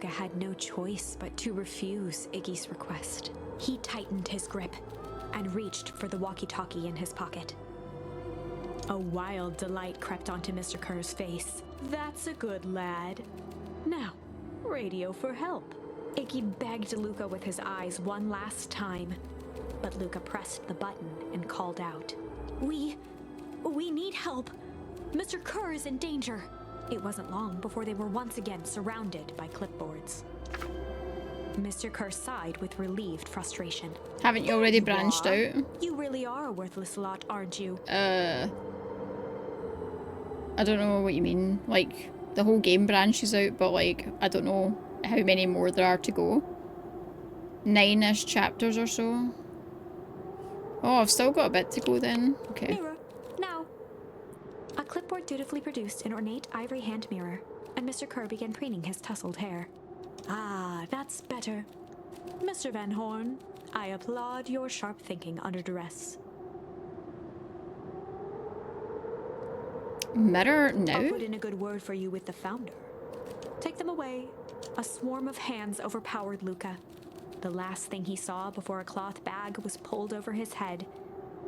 Luca had no choice but to refuse Iggy's request. He tightened his grip and reached for the walkie-talkie in his pocket. A wild delight crept onto Mr. Kerr's face. That's a good lad. Now, radio for help. Iggy begged Luca with his eyes one last time, but Luca pressed the button and called out. We need help. Mr. Kerr is in danger. It wasn't long before they were once again surrounded by clipboards. Mr. Kerr sighed with relieved frustration. Haven't you already branched out? You really are a worthless lot, aren't you? I don't know what you mean. Like, the whole game branches out, but like, I don't know how many more there are to go. 9-ish chapters or so. Oh, I've still got a bit to go then. Okay. Mirror, now. A clipboard dutifully produced an ornate ivory hand mirror, and Mr. Kerr began preening his tousled hair. Ah, that's better. Mr. Van Horn, I applaud your sharp thinking under duress. Mirror now? I'll put in a good word for you with the founder. Take them away. A swarm of hands overpowered Luca. The last thing he saw before a cloth bag was pulled over his head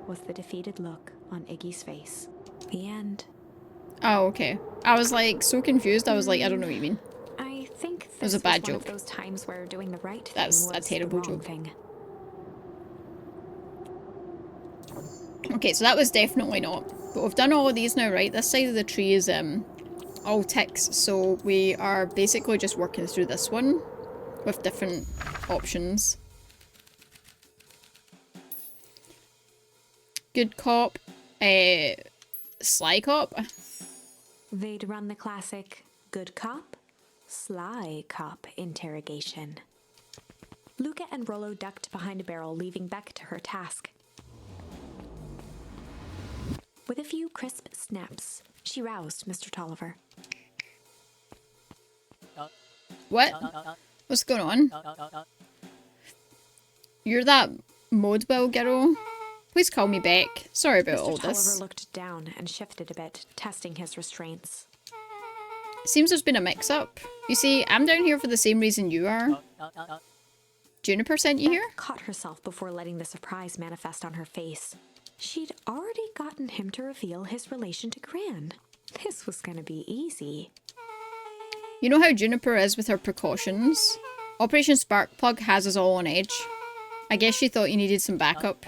was the defeated look on Iggy's face. The end. Oh, okay. I was like so confused. I was like, I don't know what you mean. I think this was a bad one joke. of those times where doing the right thing That's was a terrible the wrong joke. thing. Okay, so that was definitely not. But we've done all of these now, right? This side of the tree is all ticks, so we are basically just working through this one with different options. Good cop, sly cop. They'd run the classic good cop, sly cop interrogation. Luca and Rollo ducked behind a barrel, leaving Beck to her task. With a few crisp snaps, she roused Mr. Tolliver. What? What's going on? You're that Modewell girl? Please call me Beck. Sorry about all Mr. Tolliver this. looked down and shifted a bit, testing his restraints. Seems there's been a mix-up. You see, I'm down here for the same reason you are. Juniper sent you here? Beck caught herself before letting the surprise manifest on her face. She'd already gotten him to reveal his relation to Gran. This was gonna be easy. You know how Juniper is with her precautions? Operation Sparkplug has us all on edge. I guess she thought you needed some backup.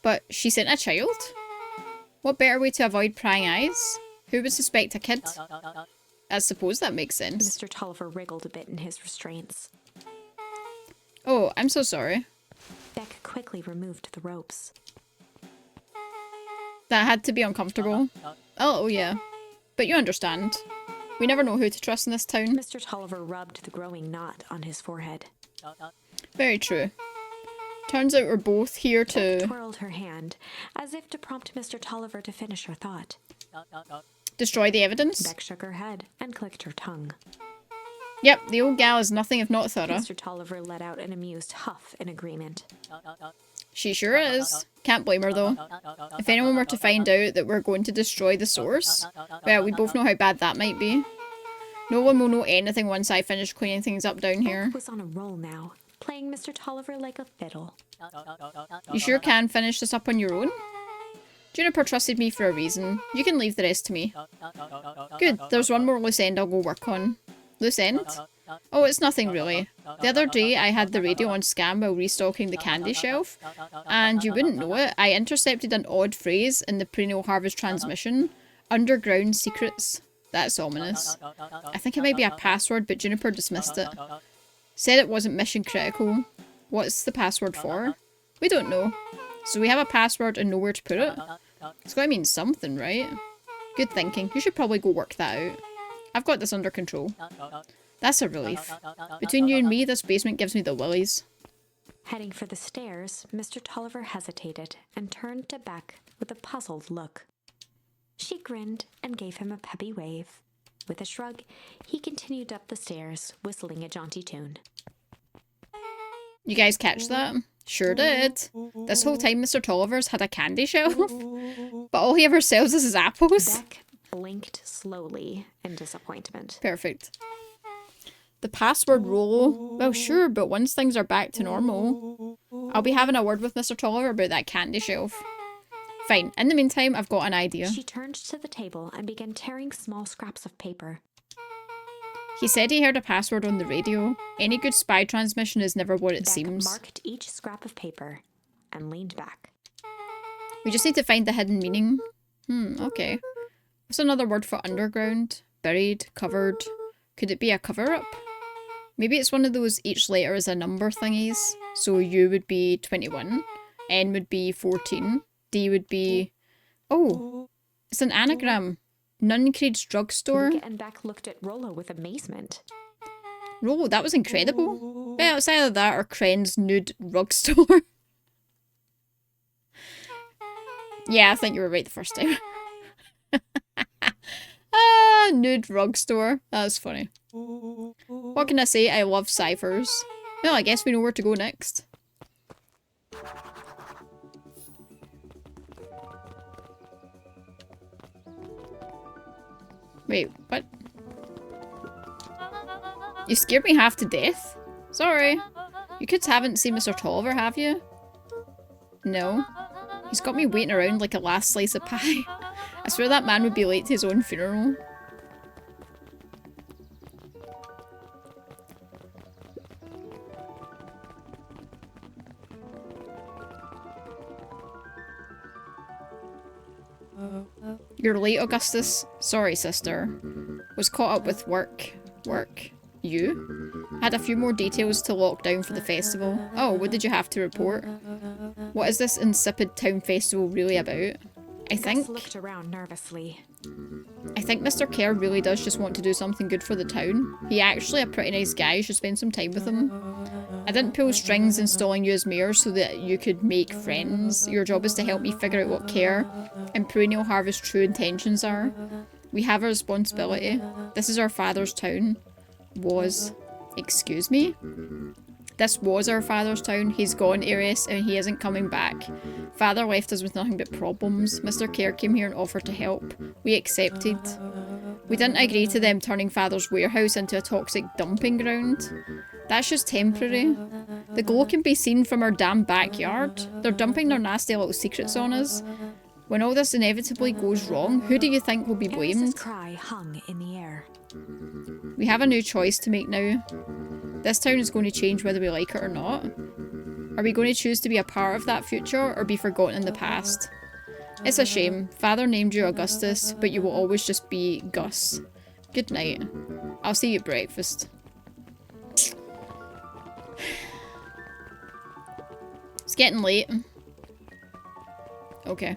But she sent a child? What better way to avoid prying eyes? Who would suspect a kid? I suppose that makes sense. Mr. Tolliver wriggled a bit in his restraints. Oh, I'm so sorry. Beck quickly removed the ropes. That had to be uncomfortable. Oh, yeah. But you understand. We never know who to trust in this town. Mr. Tolliver rubbed the growing knot on his forehead. Very true. Turns out we're both here Beck to twirled her hand, as if to prompt Mr. Tolliver to finish her thought. destroy the evidence. Beck shook her head and clicked her tongue. Yep, the old gal is nothing if not thorough. Mr. Tolliver let out an amused huff in agreement. She sure is. Can't blame her though. If anyone were to find out that we're going to destroy the source, well, we both know how bad that might be. No one will know anything once I finish cleaning things up down here. Beck was on a roll now, playing Mr. Tolliver like a fiddle. You sure can finish this up on your own? Juniper trusted me for a reason. You can leave the rest to me. Good, there's one more loose end I'll go work on. Loose end? Oh, it's nothing really. The other day I had the radio on scam while restocking the candy shelf, and you wouldn't know it, I intercepted an odd phrase in the Perennial Harvest transmission. Underground secrets. That's ominous. I think it might be a password, but Juniper dismissed it. Said it wasn't mission critical. What's the password for? We don't know. So we have a password and nowhere to put it? It's gotta mean something, right? Good thinking. You should probably go work that out. I've got this under control. That's a relief. Between you and me, this basement gives me the willies. Heading for the stairs, Mr. Tolliver hesitated and turned to Beck with a puzzled look. She grinned and gave him a peppy wave. With a shrug, he continued up the stairs, whistling a jaunty tune. You guys catch that? Sure did. This whole time Mr. Tolliver's had a candy shelf, but all he ever sells is his apples. Beck blinked slowly in disappointment. Perfect. The password Rolo? Well, sure, but once things are back to normal, I'll be having a word with Mr. Tolliver about that candy shelf. Fine. In the meantime, I've got an idea. She turned to the table and began tearing small scraps of paper. He said he heard a password on the radio. Any good spy transmission is never what it Beck seems. marked each scrap of paper and leaned back. We just need to find the hidden meaning. Okay. What's another word for underground? Buried, covered. Could it be a cover-up? Maybe it's one of those each letter is a number thingies. So U would be 21. N would be 14. D would be... Oh! It's an anagram. Nuncreed's drugstore. Luca and Beck looked at Rolo with amazement. Rolo, that was incredible. Well, it's either that or Kren's nude drugstore. Yeah, I think you were right the first time. Nude drugstore. That's funny. What can I say? I love ciphers. Well, I guess we know where to go next. Wait, what? You scared me half to death? Sorry. You kids haven't seen Mr. Tolliver, have you? No. He's got me waiting around like a last slice of pie. I swear that man would be late to his own funeral. You're late, Augustus. Sorry, sister. Was caught up with work. Work. You? Had a few more details to lock down for the festival. Oh, what did you have to report? What is this insipid town festival really about? I think looked around nervously. I think Mr. Kerr really does just want to do something good for the town. He's actually a pretty nice guy. You should spend some time with him. I didn't pull strings installing you as mayor so that you could make friends. Your job is to help me figure out what Kerr and Perennial Harvest's true intentions are. We have a responsibility. This is our father's town. Was. Excuse me? This was our father's town. He's gone, Aries, and he isn't coming back. Father left us with nothing but problems. Mr. Kerr came here and offered to help. We accepted. We didn't agree to them turning Father's warehouse into a toxic dumping ground. That's just temporary. The glow can be seen from our damn backyard. They're dumping their nasty little secrets on us. When all this inevitably goes wrong, who do you think will be blamed? Aris's cry hung in the air. We have a new choice to make now. This town is going to change whether we like it or not. Are we going to choose to be a part of that future or be forgotten in the past? It's a shame. Father named you Augustus, but you will always just be Gus. Good night. I'll see you at breakfast. It's getting late. Okay.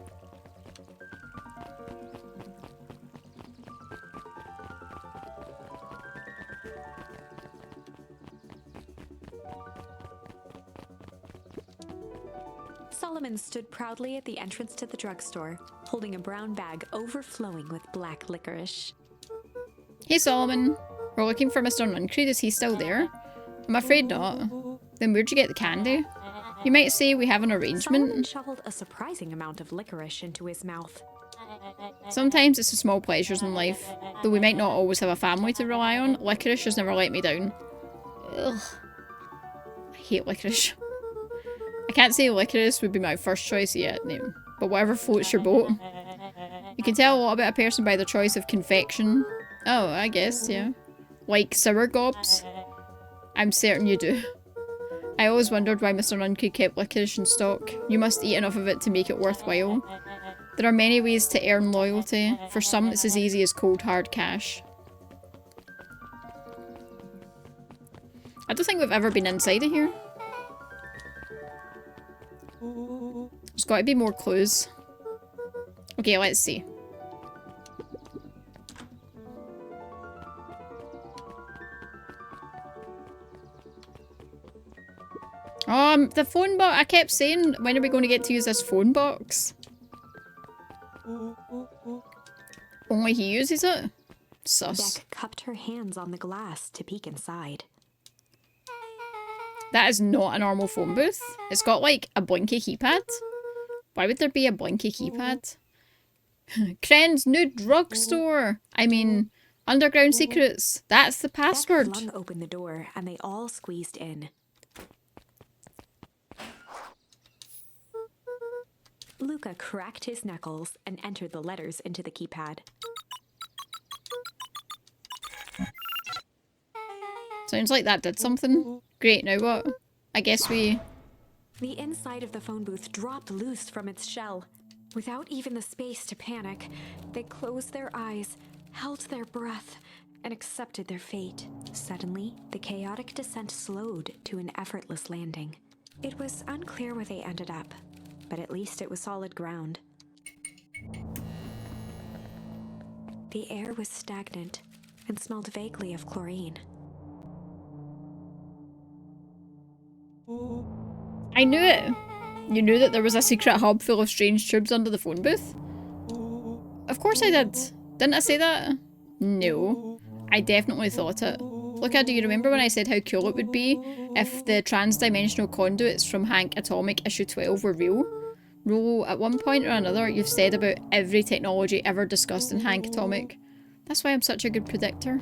Solomon stood proudly at the entrance to the drugstore, holding a brown bag overflowing with black licorice. Hey Solomon, we're looking for Mr. Nuncreed. Is he still there? I'm afraid not. Then where'd you get the candy? You might say we have an Solomon arrangement. shoveled a surprising amount of licorice into his mouth. Sometimes it's the small pleasures in life. Though we might not always have a family to rely on, licorice has never let me down. Ugh. I hate licorice. I can't say licorice would be my first choice yet, but whatever floats your boat. You can tell a lot about a person by their choice of confection. Oh, I guess, yeah. Like sour gobs? I'm certain you do. I always wondered why Mr. Nuncreed kept licorice in stock. You must eat enough of it to make it worthwhile. There are many ways to earn loyalty. For some, it's as easy as cold hard cash. I don't think we've ever been inside of here. There's got to be more clues. Okay, let's see. The phone box. I kept saying, when are we going to get to use this phone box? Only he uses it? Sus. Beck cupped her hands on the glass to peek inside. That is not a normal phone booth. It's got like a blinky keypad. Why would there be a blinky keypad? Kren's new drugstore. I mean, Underground secrets. That's the password. Beck flung open the door and they all squeezed in. Luca cracked his knuckles and entered the letters into the keypad. Sounds like that did something. Great, now what? I guess we... The inside of the phone booth dropped loose from its shell. Without even the space to panic, they closed their eyes, held their breath, and accepted their fate. Suddenly, the chaotic descent slowed to an effortless landing. It was unclear where they ended up, but at least it was solid ground. The air was stagnant and smelled vaguely of chlorine. I knew it! You knew that there was a secret hub full of strange tubes under the phone booth? Of course I did. Didn't I say that? No. I definitely thought it. Luca, do you remember when I said how cool it would be if the trans-dimensional conduits from Hank Atomic issue 12 were real? Rolo, at one point or another, you've said about every technology ever discussed in Hank Atomic. That's why I'm such a good predictor.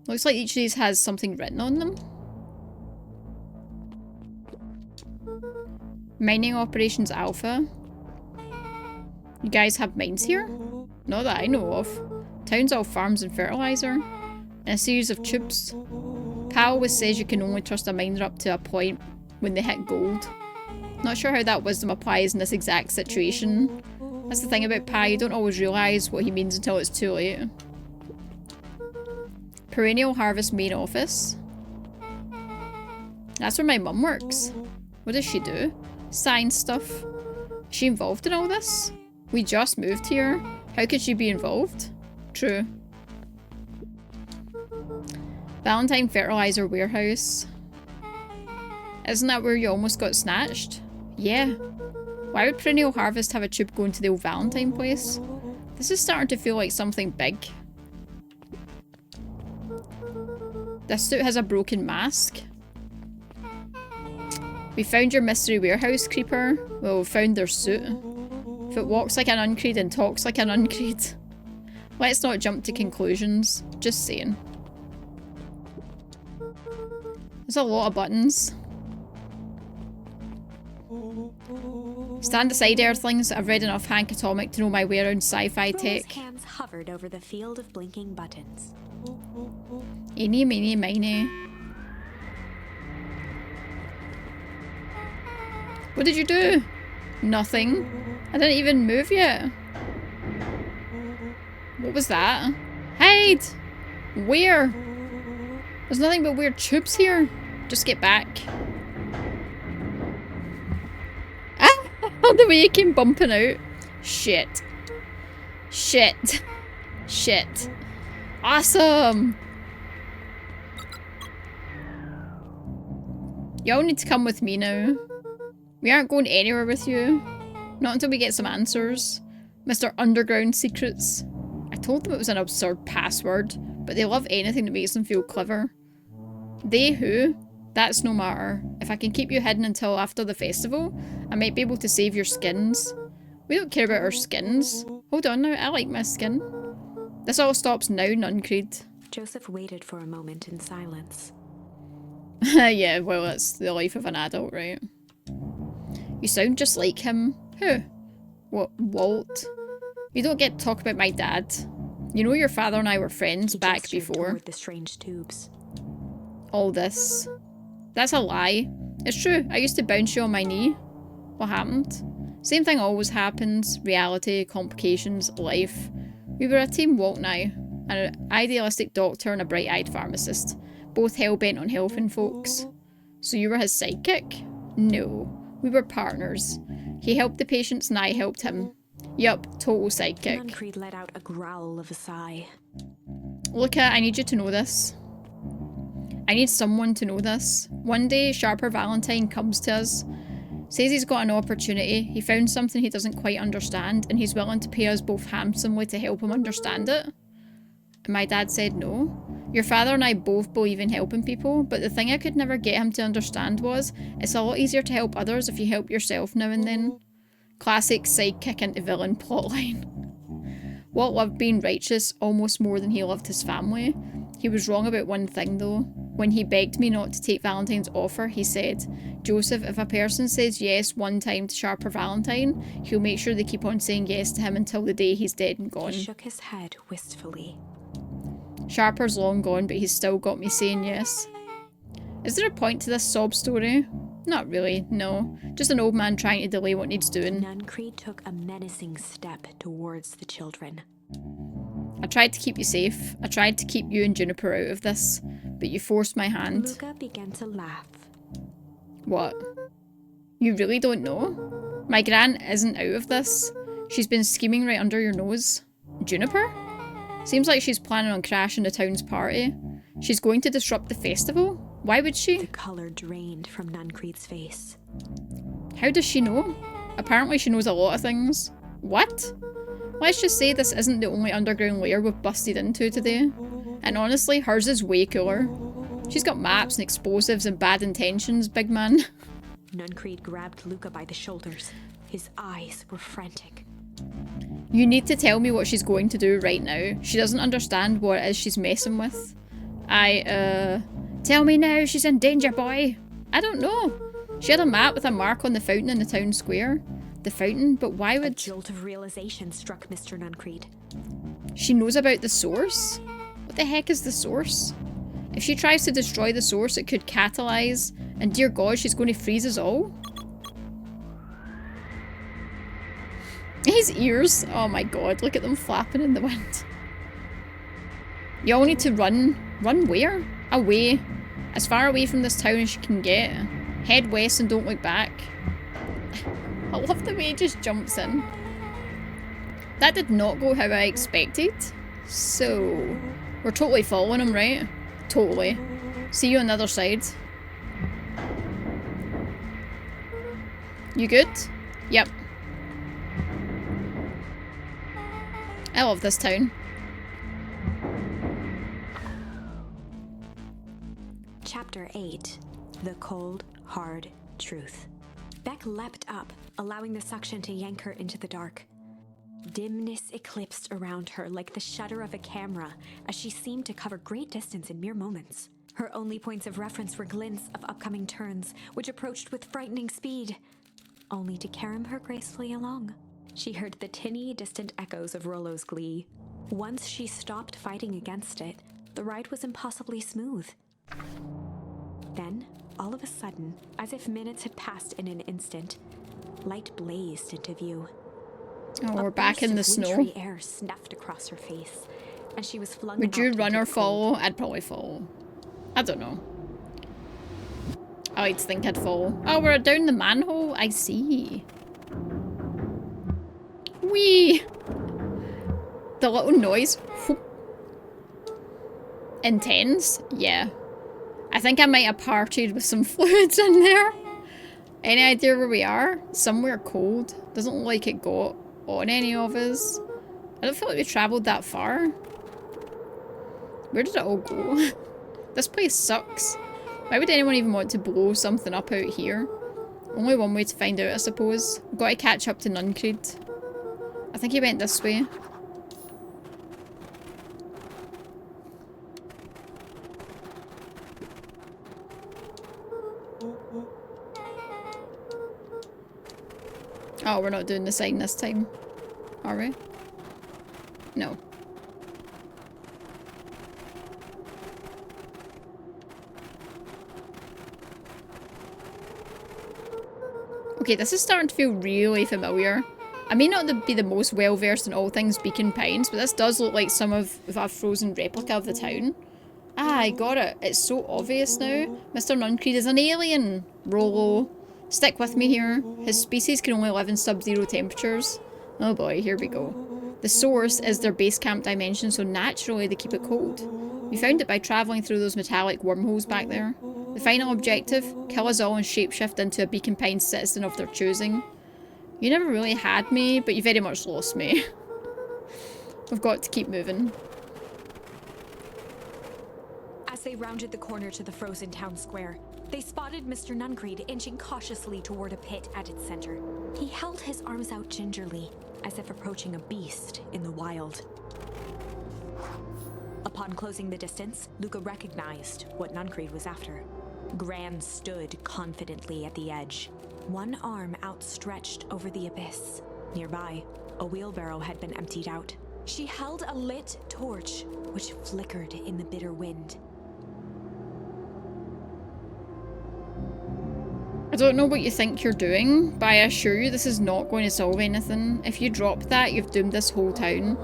Looks like each of these has something written on them. Mining Operations Alpha. You guys have mines here? Not that I know of. Town's all farms and fertilizer. And a series of tubes. Pal always says you can only trust a miner up to a point when they hit gold. Not sure how that wisdom applies in this exact situation. That's the thing about Pa, you don't always realise what he means until it's too late. Perennial Harvest main office. That's where my mum works. What does she do? Science stuff. Is she involved in all this? We just moved here. How could she be involved? True. Valentine Fertilizer Warehouse. Isn't that where you almost got snatched? Yeah. Why would Perennial Harvest have a tube going to the old Valentine place? This is starting to feel like something big. This suit has a broken mask. We found your mystery warehouse, Creeper. Well, we found their suit. If it walks like an uncreed and talks like an uncreed. Let's not jump to conclusions. Just saying. There's a lot of buttons. Stand aside, Earthlings. I've read enough Hank Atomic to know my way around sci-fi tech. Rolo's hands hovered over the field of blinking buttons. Eeny, meeny, miny. What did you do? Nothing. I didn't even move yet. What was that? Hide! Where? There's nothing but weird tubes here. Just get back. Ah! The way you came bumping out. Shit. Shit. Shit. Awesome! Y'all need to come with me now. We aren't going anywhere with you. Not until we get some answers. Mr. Underground Secrets. I told them it was an absurd password, but they love anything that makes them feel clever. They who? That's no matter. If I can keep you hidden until after the festival, I might be able to save your skins. We don't care about our skins. Hold on now, I like my skin. This all stops now, Nuncreed. Joseph waited for a moment in silence. Yeah, well, it's the life of an adult, right? You sound just like him. Who? What, Walt? You don't get to talk about my dad. You know your father and I were friends back before. Toward the strange tubes. All this. That's a lie. It's true, I used to bounce you on my knee. What happened? Same thing always happens. Reality, complications, life. We were a team, Walt and I. An idealistic doctor and a bright-eyed pharmacist. Both hell-bent on helping folks. So you were his sidekick? No. We were partners. He helped the patients and I helped him. Yup, total sidekick. Nuncreed let out a growl of a sigh. Luca, I need you to know this. I need someone to know this. One day, Sharper Valentine comes to us. Says he's got an opportunity. He found something he doesn't quite understand and he's willing to pay us both handsomely to help him understand it. And my dad said no. Your father and I both believe in helping people, but the thing I could never get him to understand was, it's a lot easier to help others if you help yourself now and then. Classic sidekick into villain plotline. Walt loved being righteous almost more than he loved his family. He was wrong about one thing though. When he begged me not to take Valentine's offer, he said, "Joseph, if a person says yes one time to Sharper Valentine, he'll make sure they keep on saying yes to him until the day he's dead and gone." He shook his head wistfully. Sharper's long gone, but he's still got me saying yes. Is there a point to this sob story? Not really, no. Just an old man trying to delay what needs doing. Nuncreed took a menacing step towards the children. I tried to keep you safe. I tried to keep you and Juniper out of this, but you forced my hand. Luca began to laugh. What? You really don't know? My gran isn't out of this. She's been scheming right under your nose. Juniper? Seems like she's planning on crashing the town's party. She's going to disrupt the festival? Why would she? The color drained from Nuncreed's face. How does she know? Apparently she knows a lot of things. What? Let's just say this isn't the only underground lair we've busted into today. And honestly, hers is way cooler. She's got maps and explosives and bad intentions, big man. Nuncreed grabbed Luca by the shoulders. His eyes were frantic. You need to tell me what she's going to do right now. She doesn't understand what it is she's messing with. Tell me now, she's in danger, boy. I don't know. She had a map with a mark on the fountain in the town square. The fountain, but why would... A jolt of realization struck Mr. Nuncreed. She knows about the source? What the heck is the source? If she tries to destroy the source, it could catalyze, and dear God, she's going to freeze us all. His ears, oh my God, look at them flapping in the wind. You all need to run. Run where? Away. As far away from this town as you can get. Head west and don't look back. I love the way he just jumps in. That did not go how I expected. So, we're totally following him, right? Totally. See you on the other side. You good? Yep. I love this town. Chapter 8. The Cold, Hard Truth. Beck leapt up, allowing the suction to yank her into the dark. Dimness eclipsed around her like the shutter of a camera as she seemed to cover great distance in mere moments. Her only points of reference were glints of upcoming turns, which approached with frightening speed, only to carom her gracefully along. She heard the tinny, distant echoes of Rollo's glee. Once she stopped fighting against it, the ride was impossibly smooth. Then, all of a sudden, as if minutes had passed in an instant, light blazed into view. Oh, we're back in the snow. Wintry air snuffed across her face, and she was flung Would you out run into or the cold. follow? I'd probably follow. I don't know. I like to think I'd follow. Oh, we're down the manhole? I see. Whee! The little noise. Whoop. Intense? Yeah. I think I might have partied with some fluids in there. Any idea where we are? Somewhere cold. Doesn't look like it got on any of us. I don't feel like we travelled that far. Where did it all go? This place sucks. Why would anyone even want to blow something up out here? Only one way to find out, I suppose. We've got to catch up to Nuncreed. I think he went this way. Oh, we're not doing the sign this time. Are we? No. Okay, this is starting to feel really familiar. I may not be the most well-versed in all things Beacon Pines, but this does look like some of a frozen replica of the town. Ah, I got it. It's so obvious now. Mr. Nuncreed is an alien. Rollo. Stick with me here. His species can only live in sub-zero temperatures. Oh boy, here we go. The source is their base camp dimension, so naturally they keep it cold. We found it by travelling through those metallic wormholes back there. The final objective? Kill us all and shapeshift into a Beacon Pines citizen of their choosing. You never really had me, but you very much lost me. We've got to keep moving. As they rounded the corner to the frozen town square, they spotted Mr. Nuncreed inching cautiously toward a pit at its center. He held his arms out gingerly, as if approaching a beast in the wild. Upon closing the distance, Luca recognized what Nuncreed was after. Gran stood confidently at the edge, one arm outstretched over the abyss. Nearby, a wheelbarrow had been emptied out. She held a lit torch, which flickered in the bitter wind. I don't know what you think you're doing, but I assure you this is not going to solve anything. If you drop that, you've doomed this whole town.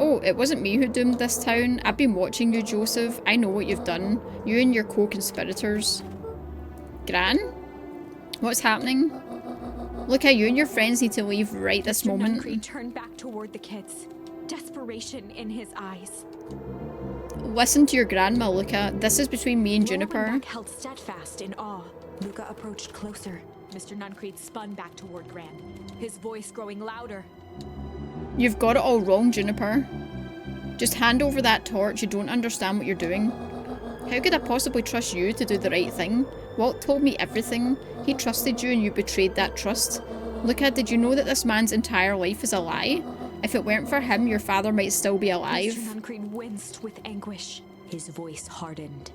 Oh, it wasn't me who doomed this town. I've been watching you, Joseph. I know what you've done. You and your co-conspirators. Gran? What's happening? Look how you and your friends need to leave right this moment. Nuncreed turned back toward the kids, desperation in his eyes. Listen to your grandma, Luca. This is between me and Juniper. Roman held steadfast in awe. Luca approached closer. Mr. Nuncreed spun back toward Gran, his voice growing louder. You've got it all wrong, Juniper. Just hand over that torch. You don't understand what you're doing. How could I possibly trust you to do the right thing? Walt told me everything. He trusted you and you betrayed that trust. Luca, did you know that this man's entire life is a lie? If it weren't for him, your father might still be alive. Mr. Nuncreed winced with anguish. His voice hardened.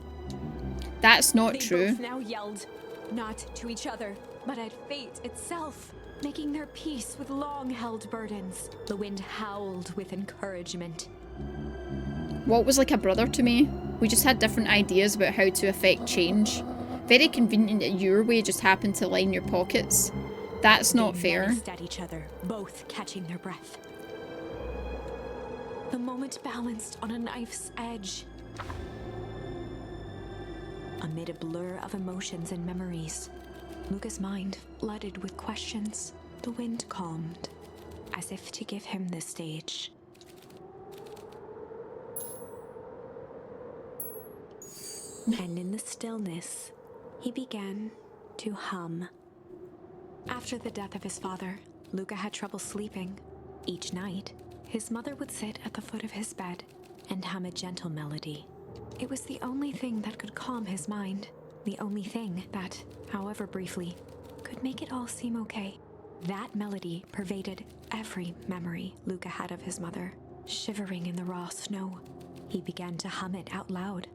That's not They true. both now yelled, not to each other, but at fate itself, making their peace with long-held burdens. The wind howled with encouragement. Walt was like a brother to me. We just had different ideas about how to affect change. Very convenient that your way just happened to line your pockets. That's not fair. They menaced at each other, both catching their breath. The moment balanced on a knife's edge. Amid a blur of emotions and memories, Luca's mind flooded with questions. The wind calmed, as if to give him the stage. And in the stillness, he began to hum. After the death of his father, Luca had trouble sleeping. Each night, his mother would sit at the foot of his bed and hum a gentle melody. It was the only thing that could calm his mind, the only thing that, however briefly, could make it all seem okay. That melody pervaded every memory Luca had of his mother. Shivering in the raw snow, he began to hum it out loud.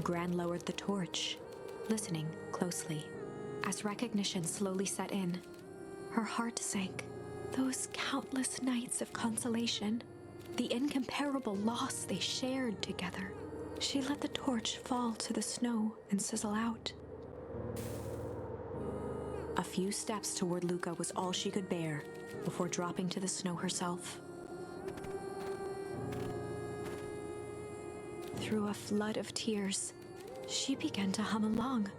Gran lowered the torch, listening closely. As recognition slowly set in, her heart sank. Those countless nights of consolation, the incomparable loss they shared together. She let the torch fall to the snow and sizzle out. A few steps toward Luca was all she could bear before dropping to the snow herself. Through a flood of tears, she began to hum along,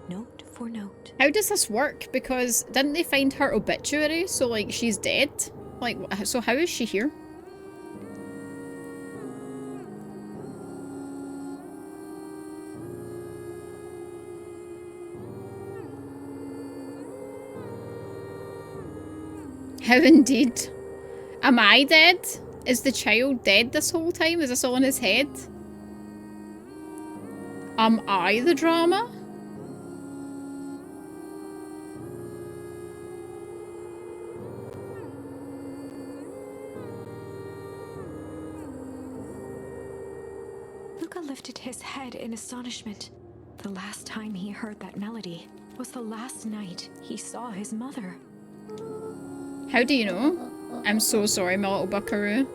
note for note. How does this work? Because didn't they find her obituary? So, like, she's dead? Like, so how is she here? How indeed. Am I dead? Is the child dead this whole time? Is this all in his head? Am I the drama? Luca lifted his head in astonishment. The last time he heard that melody was the last night he saw his mother. How do you know? I'm so sorry, my little buckaroo.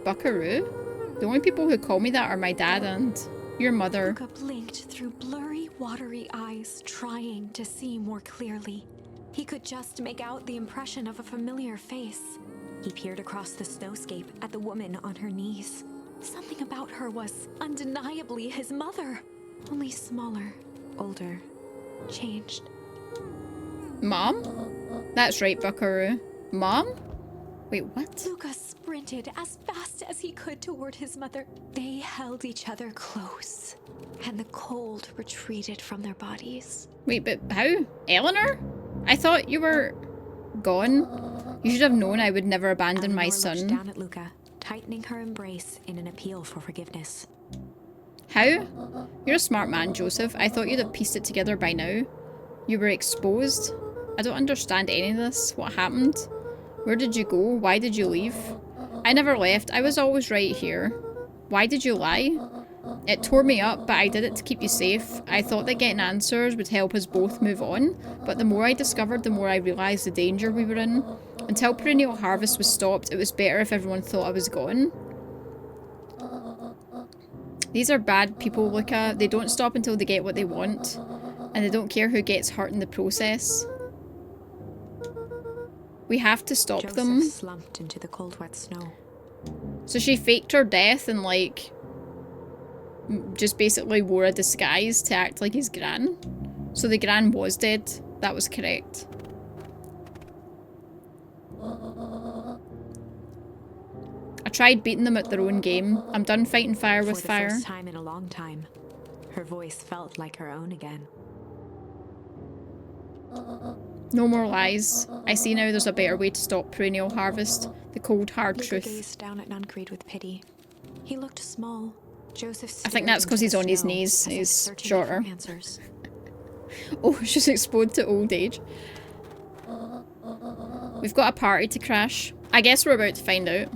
Buckaroo? The only people who call me that are my dad and your mother. Luca blinked through blurry, watery eyes, trying to see more clearly. He could just make out the impression of a familiar face. He peered across the snowscape at the woman on her knees. Something about her was undeniably his mother, only smaller, older, changed. Mom? That's right, buckaroo. Mom? Wait, what? Luca sprinted as fast as he could toward his mother. They held each other close, and the cold retreated from their bodies. Wait, but how? Eleanor? I thought you were gone. You should have known I would never abandon my Eleanor looked son. down at Luca, tightening her embrace in an appeal for forgiveness. How? You're a smart man, Joseph. I thought you'd have pieced it together by now. You were exposed. I don't understand any of this. What happened? Where did you go? Why did you leave? I never left. I was always right here. Why did you lie? It tore me up, but I did it to keep you safe. I thought that getting answers would help us both move on, but the more I discovered, the more I realised the danger we were in. Until perennial harvest was stopped, it was better if everyone thought I was gone. These are bad people, Luca. They don't stop until they get what they want, and they don't care who gets hurt in the process. We have to stop them. Joseph slumped into the cold, wet snow. So she faked her death and, like, just basically wore a disguise to act like his gran. So the gran was dead. That was correct. I tried beating them at their own game. I'm done fighting fire with fire. For the first time in a long time, her voice felt like her own again. No more lies. I see now there's a better way to stop perennial harvest. The cold, hard Luca truth. gazed down at Nuncreed with pity. He looked small. Joseph I think that's because he's on his knees. He's shorter. Oh, she's exposed to old age. We've got a party to crash. I guess we're about to find out.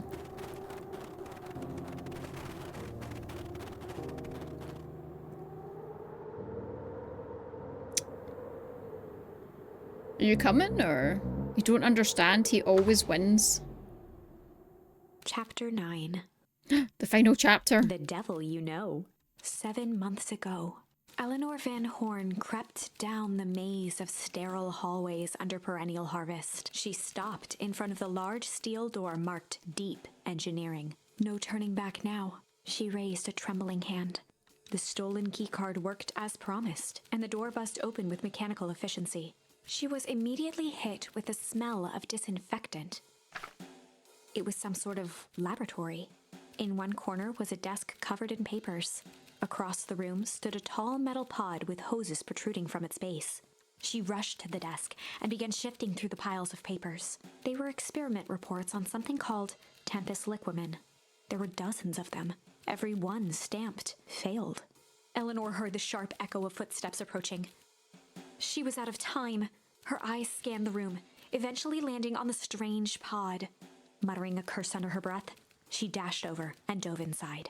Are you coming, or? You don't understand, he always wins. Chapter 9. The final chapter. The devil you know. 7 months ago, Eleanor Van Horn crept down the maze of sterile hallways under perennial harvest. She stopped in front of the large steel door marked Deep Engineering. No turning back now. She raised a trembling hand. The stolen keycard worked as promised, and the door buzzed open with mechanical efficiency. She was immediately hit with the smell of disinfectant. It was some sort of laboratory. In one corner was a desk covered in papers. Across the room stood a tall metal pod with hoses protruding from its base. She rushed to the desk and began shifting through the piles of papers. They were experiment reports on something called Tempus Liquamen. There were dozens of them. Every one stamped failed. Eleanor heard the sharp echo of footsteps approaching. She was out of time. Her eyes scanned the room, eventually landing on the strange pod. Muttering a curse under her breath, she dashed over and dove inside.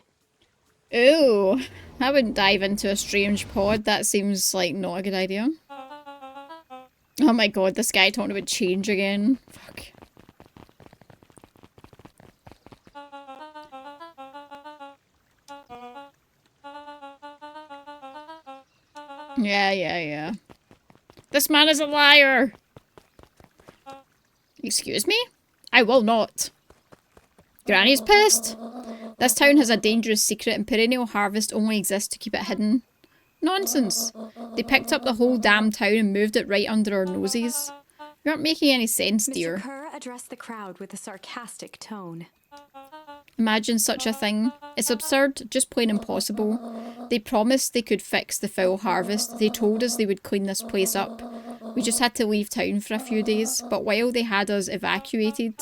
Ooh, I wouldn't dive into a strange pod. That seems like not a good idea. Oh my god, this guy talking about change again. Fuck. Yeah. This man is a liar! Excuse me? I will not. Granny's pissed. This town has a dangerous secret and perennial harvest only exists to keep it hidden. Nonsense. They picked up the whole damn town and moved it right under our noses. You aren't making any sense, dear. Mr. Kerr addressed the crowd with a sarcastic tone. Imagine such a thing. It's absurd, just plain impossible. They promised they could fix the foul harvest. They told us they would clean this place up. We just had to leave town for a few days, but while they had us evacuated...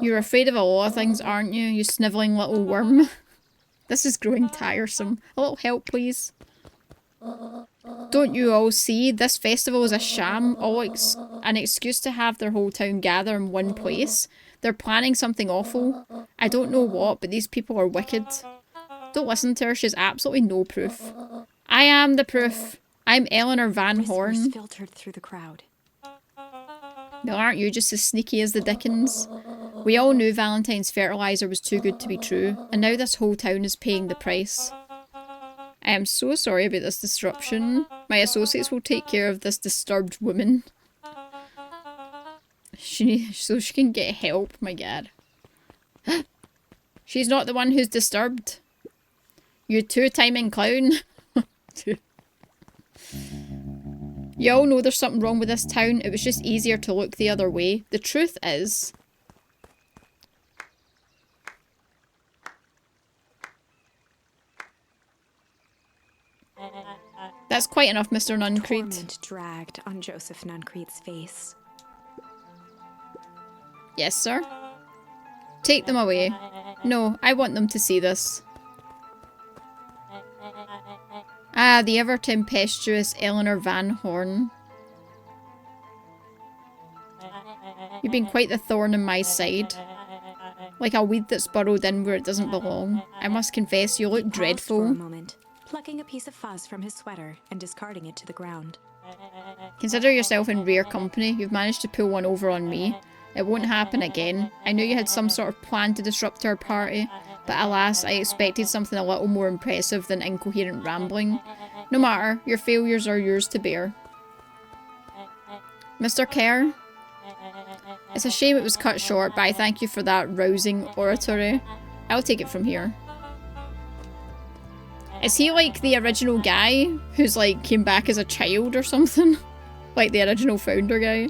You're afraid of a lot of things, aren't you, you snivelling little worm? This is growing tiresome. A little help, please. Don't you all see? This festival is a sham, an excuse to have their whole town gather in one place. They're planning something awful. I don't know what, but these people are wicked. Don't listen to her, she has absolutely no proof. I am the proof. I'm Eleanor Van Horn. Filtered through the crowd. Well, aren't you just as sneaky as the Dickens? We all knew Valentine's fertilizer was too good to be true, and now this whole town is paying the price. I am so sorry about this disruption. My associates will take care of this disturbed woman. So she can get help, my god. She's not the one who's disturbed. You two-timing clown. You You all know there's something wrong with this town. It was just easier to look the other way. The truth is... That's quite enough, Mr. Nuncreed. Torment dragged on Joseph Nuncreed's face. Yes, sir? Take them away. No, I want them to see this. Ah, the ever-tempestuous Eleanor Van Horn. You've been quite the thorn in my side. Like a weed that's burrowed in where it doesn't belong. I must confess, you look dreadful. For a moment, plucking a piece of fuzz from his sweater and discarding it to the ground. Consider yourself in rare company. You've managed to pull one over on me. It won't happen again. I knew you had some sort of plan to disrupt our party, but alas, I expected something a little more impressive than incoherent rambling. No matter, your failures are yours to bear. Mr. Kerr? It's a shame it was cut short, but I thank you for that rousing oratory. I'll take it from here. Is he like the original guy who's like came back as a child or something? Like the original founder guy?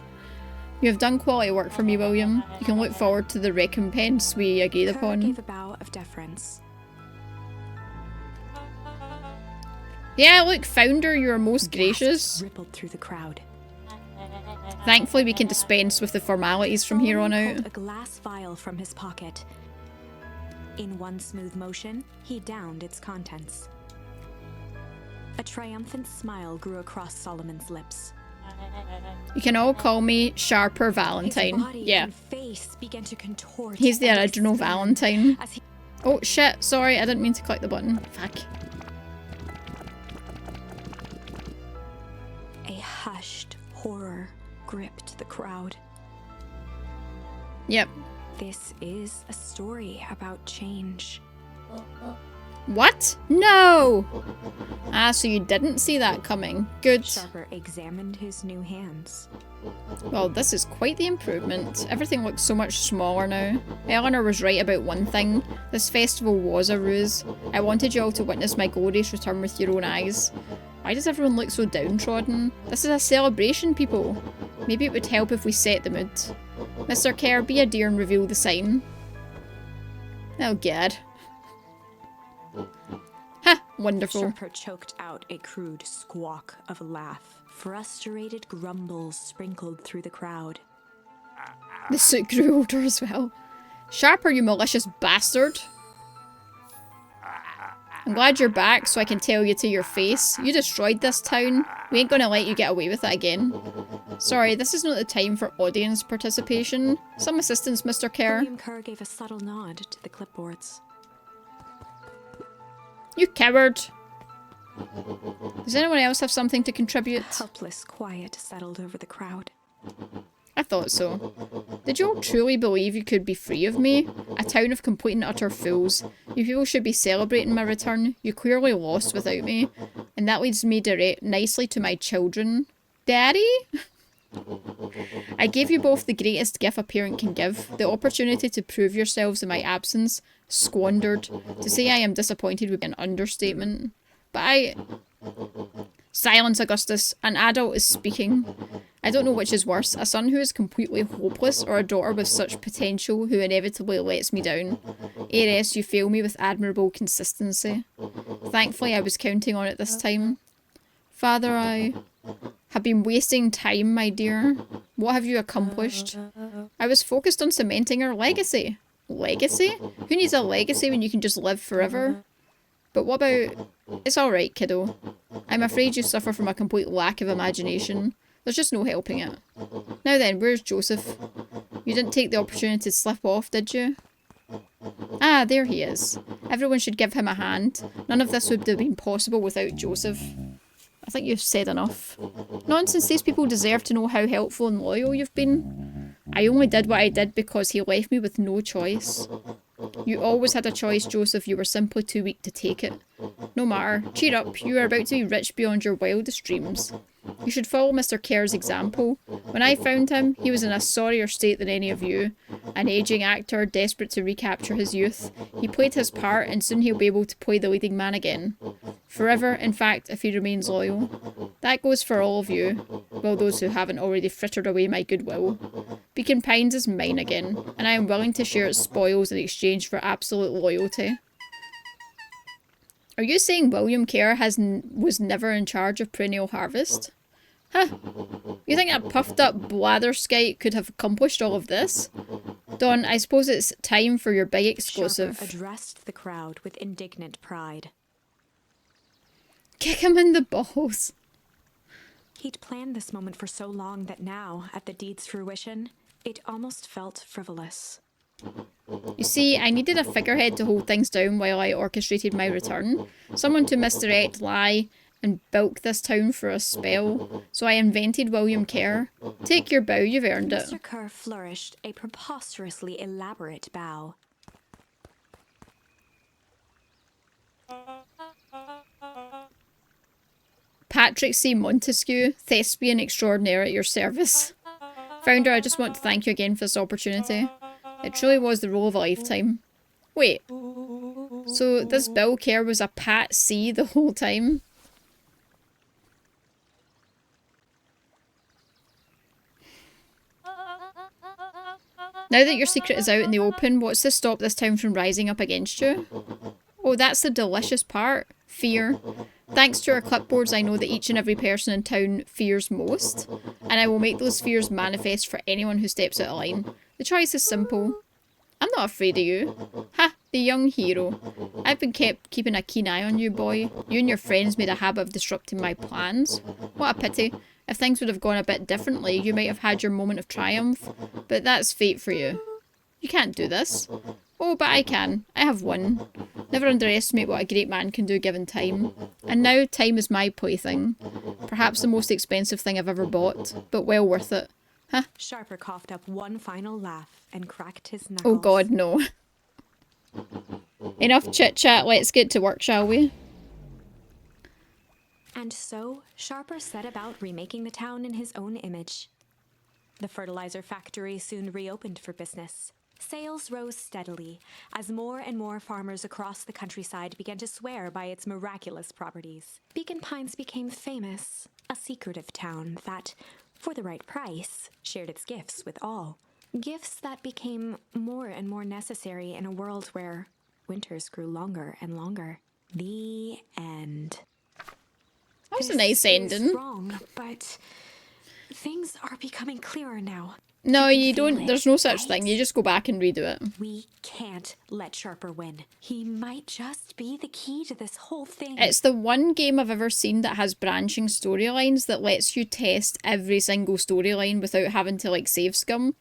You have done quality work for me, William. You can look forward to the recompense we agreed upon. Kerr gave a bow of deference. Yeah, look, founder, you're most gracious. Rippled through the crowd. Thankfully, we can dispense with the formalities from here on out. Pulled a glass vial from his pocket. In one smooth motion, he downed its contents. A triumphant smile grew across Solomon's lips. You can all call me Sharper Valentine. His body Yeah. and face began to contort. He's the and original expand Valentine. as he Oh shit, sorry, I didn't mean to click the button. Fuck. A hushed horror gripped the crowd. Yep. This is a story about change. What? No! Ah, so you didn't see that coming. Good. Sharper examined his new hands. Well, this is quite the improvement. Everything looks so much smaller now. Eleanor was right about one thing. This festival was a ruse. I wanted you all to witness my glorious return with your own eyes. Why does everyone look so downtrodden? This is a celebration, people. Maybe it would help if we set the mood. Mr. Kerr, be a dear and reveal the sign. Oh, God. Ha! Wonderful. Sharper choked out a crude squawk of a laugh. Frustrated grumbles sprinkled through the crowd. The suit grew older as well. Sharper, you malicious bastard. I'm glad you're back so I can tell you to your face. You destroyed this town. We ain't gonna let you get away with it again. Sorry, this is not the time for audience participation. Some assistance, Mr. Kerr. William Kerr gave a subtle nod to the clipboards. You coward. Does anyone else have something to contribute? Helpless quiet settled over the crowd. I thought so. Did you all truly believe you could be free of me? A town of complete and utter fools. You people should be celebrating my return. You clearly lost without me. And that leads me nicely to my children. Daddy? I gave you both the greatest gift a parent can give, the opportunity to prove yourselves in my absence. Squandered. To say I am disappointed would be an understatement. But Silence, Augustus. An adult is speaking. I don't know which is worse, a son who is completely hopeless or a daughter with such potential who inevitably lets me down. ARS, you fail me with admirable consistency. Thankfully, I was counting on it this time. Father, I have been wasting time, my dear. What have you accomplished? I was focused on cementing our legacy. Legacy? Who needs a legacy when you can just live forever? But what about... It's alright, kiddo. I'm afraid you suffer from a complete lack of imagination. There's just no helping it. Now then, where's Joseph? You didn't take the opportunity to slip off, did you? Ah, there he is. Everyone should give him a hand. None of this would have been possible without Joseph. I think you've said enough. Nonsense, these people deserve to know how helpful and loyal you've been. I only did what I did because he left me with no choice. You always had a choice, Joseph. You were simply too weak to take it. No matter. Cheer up. You are about to be rich beyond your wildest dreams. You should follow Mr. Kerr's example. When I found him, he was in a sorrier state than any of you. An aging actor desperate to recapture his youth. He played his part and soon he'll be able to play the leading man again. Forever, in fact, if he remains loyal. That goes for all of you. while those who haven't already frittered away my goodwill. Beacon Pines is mine again, and I am willing to share its spoils in exchange for absolute loyalty. Are you saying William Kerr was never in charge of Perennial Harvest? Huh. You think a puffed up blatherskite could have accomplished all of this? Dawn, I suppose it's time for your big exclusive. Sharper addressed the crowd with indignant pride. Kick him in the balls. He'd planned this moment for so long that now, at the deed's fruition, it almost felt frivolous. You see, I needed a figurehead to hold things down while I orchestrated my return. Someone to misdirect, lie, and bilk this town for a spell. So I invented William Kerr. Take your bow, you've earned it. Mr. Kerr flourished a preposterously elaborate bow. Patrick C. Montesquieu, thespian extraordinaire at your service. Founder, I just want to thank you again for this opportunity. It truly was the role of a lifetime. Wait, so this Bill Kerr was a Pat C the whole time? Now that your secret is out in the open, what's to stop this town from rising up against you? Oh, that's the delicious part. Fear. Thanks to our clipboards, I know that each and every person in town fears most, and I will make those fears manifest for anyone who steps out of line. The choice is simple. I'm not afraid of you. Ha, the young hero. I've been keeping a keen eye on you, boy. You and your friends made a habit of disrupting my plans. What a pity. If things would have gone a bit differently, you might have had your moment of triumph, but that's fate for you. You can't do this. Oh, but I can. I have won. Never underestimate what a great man can do given time. And now time is my plaything. Perhaps the most expensive thing I've ever bought, but well worth it. Huh? Sharper coughed up one final laugh and cracked his knuckles. Oh god, no. Enough chit-chat, let's get to work, shall we? And so, Sharper set about remaking the town in his own image. The fertilizer factory soon reopened for business. Sales rose steadily as more and more farmers across the countryside began to swear by its miraculous properties. Beacon Pines became famous, a secretive town that, for the right price, shared its gifts with all. Gifts that became more and more necessary in a world where winters grew longer and longer. The end. That was a nice ending. Wrong, but things are becoming clearer now. No, you don't. There's no such thing. You just go back and redo it. We can't let Sharper win. He might just be the key to this whole thing. It's the one game I've ever seen that has branching storylines that lets you test every single storyline without having to, like, save scum.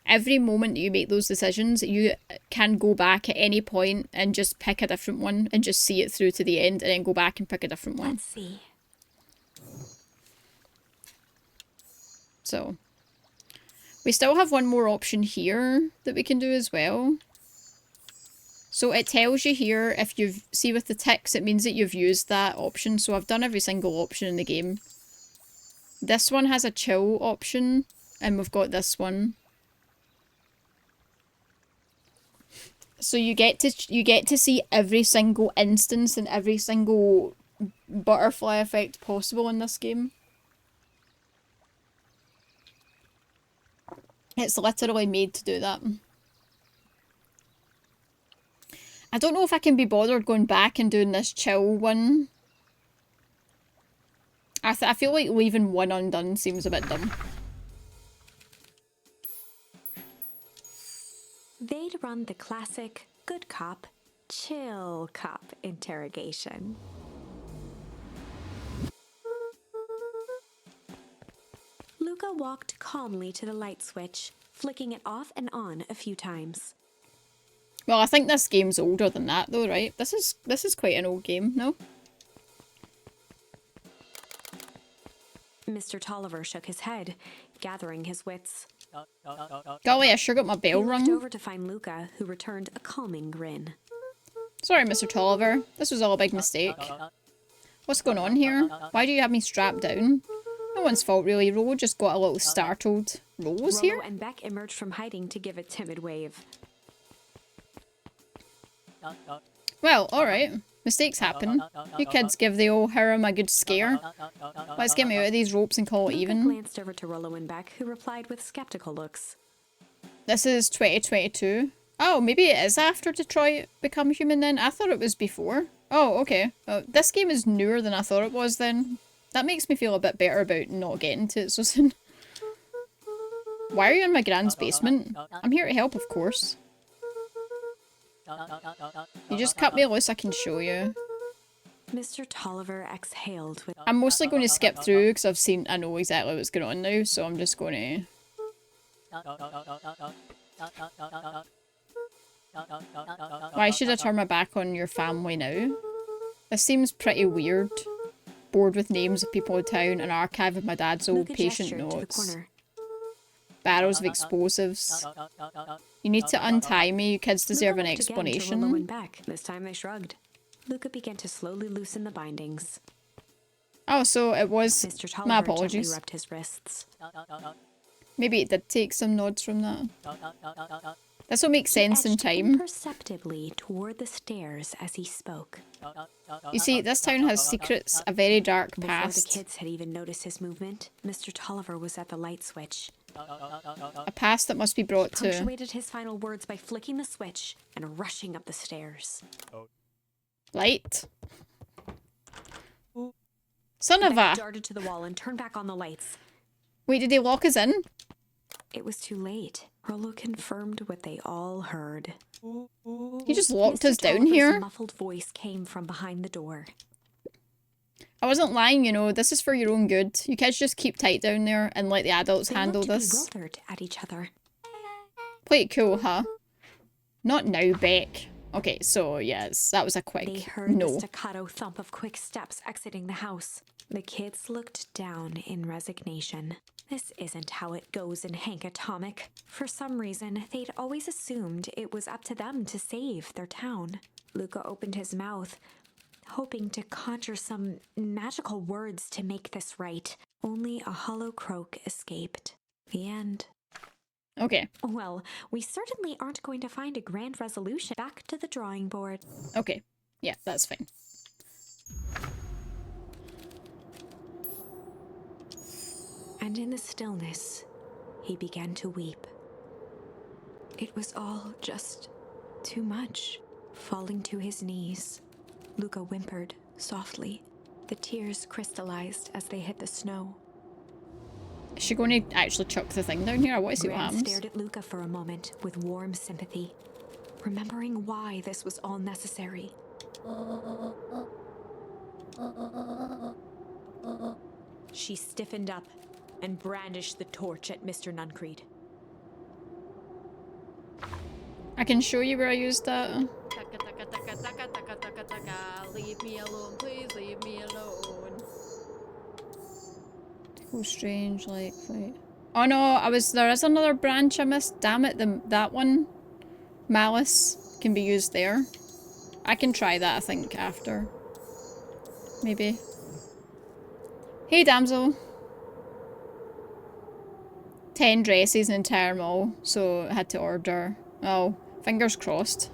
Every moment you make those decisions, you can go back at any point and just pick a different one and just see it through to the end and then go back and pick a different one. Let's see. So, we still have one more option here that we can do as well. So it tells you here, if you see with the ticks, it means that you've used that option. So I've done every single option in the game. This one has a chill option, and we've got this one. So you get to see every single instance and every single butterfly effect possible in this game. It's literally made to do that. I don't know if I can be bothered going back and doing this chill one. I feel like leaving one undone seems a bit dumb. They'd run the classic good cop, chill cop interrogation. Luca walked calmly to the light switch, flicking it off and on a few times. Well, I think this game's older than that though, right? This is quite an old game, no? Mr. Tolliver shook his head, gathering his wits. Golly, I sure got my bell He rung. looked over to find Luca, who returned a calming grin. Sorry, Mr. Tolliver. This was all a big mistake. What's going on here? Why do you have me strapped down? No one's fault really, Ro just got a little startled. Rose here? Rollo and Beck emerged from hiding to give a timid wave. Well, alright. Mistakes happen. You kids give the old harem a good scare. Let's get me out of these ropes and call it Luca even. glanced over to Rollo and Beck, who replied with skeptical looks. This is 2022. Oh, maybe it is after Detroit Become Human then? I thought it was before. Oh, okay. This game is newer than I thought it was then. That makes me feel a bit better about not getting to it so soon. Why are you in my grand's basement? I'm here to help, of course. You just cut me loose, I can show you. Mr. Tolliver exhaled with... I'm mostly going to skip through because I know exactly what's going on now, so I'm just going to... Why should I turn my back on your family now? This seems pretty weird. Bored with names of people in town, an archive of my dad's old Luca patient gestured to the notes. corner. Barrels of explosives. You need to untie me, you kids deserve an Luca looked again to Rollo explanation. and Beck. This time they shrugged. Luca began to slowly loosen the bindings. Oh, so it was... Mr. Tolliver My gently apologies. rubbed his wrists. Maybe it did take some nods from that. This will make sense in Edged time. imperceptibly toward the stairs as he spoke. You see, this town has secrets, a very dark Before the past. kids had even noticed his movement, Mr. Tolliver was at the light switch. A past that must be brought to... Punctuated his final words by flicking the switch and rushing up the stairs. Light. Son of Beck a... darted to the wall and turned back on the lights. Wait, did they lock us in? It was too late. Rollo confirmed what they all heard. He just locked Mr. us down Tolliver's here? muffled voice came from behind the door. I wasn't lying, you know. This is for your own good. You kids just keep tight down there and let the adults They handle looked this. bewildered at each other. Play it cool, huh? Not now, Beck. Okay, so yes, that was a quick They heard no. the staccato thump of quick steps exiting the house. The kids looked down in resignation. This isn't how it goes in Hank Atomic. For some reason, they'd always assumed it was up to them to save their town. Luca opened his mouth, hoping to conjure some magical words to make this right. Only a hollow croak escaped. The end. Okay, Well, we certainly aren't going to find a grand resolution. Back to the drawing board. okay. Yeah, that's fine. And in the stillness, he began to weep. It was all just too much. Falling to his knees, Luca whimpered softly. The tears crystallized as they hit the snow. Is she going to actually chuck the thing down here? I want to see what Gran happens. stared at Luca for a moment with warm sympathy, remembering why this was all necessary. She stiffened up and brandished the torch at Mr. Nuncreed. I can show you where I used that. Leave me alone, please leave me alone. Oh, strange, like, wait. Oh no, there is another branch I missed. Damn it, that one. Malice can be used there. I can try that, I think, after. Maybe. Hey, damsel. 10 dresses, an entire mall, so I had to order. Oh, fingers crossed.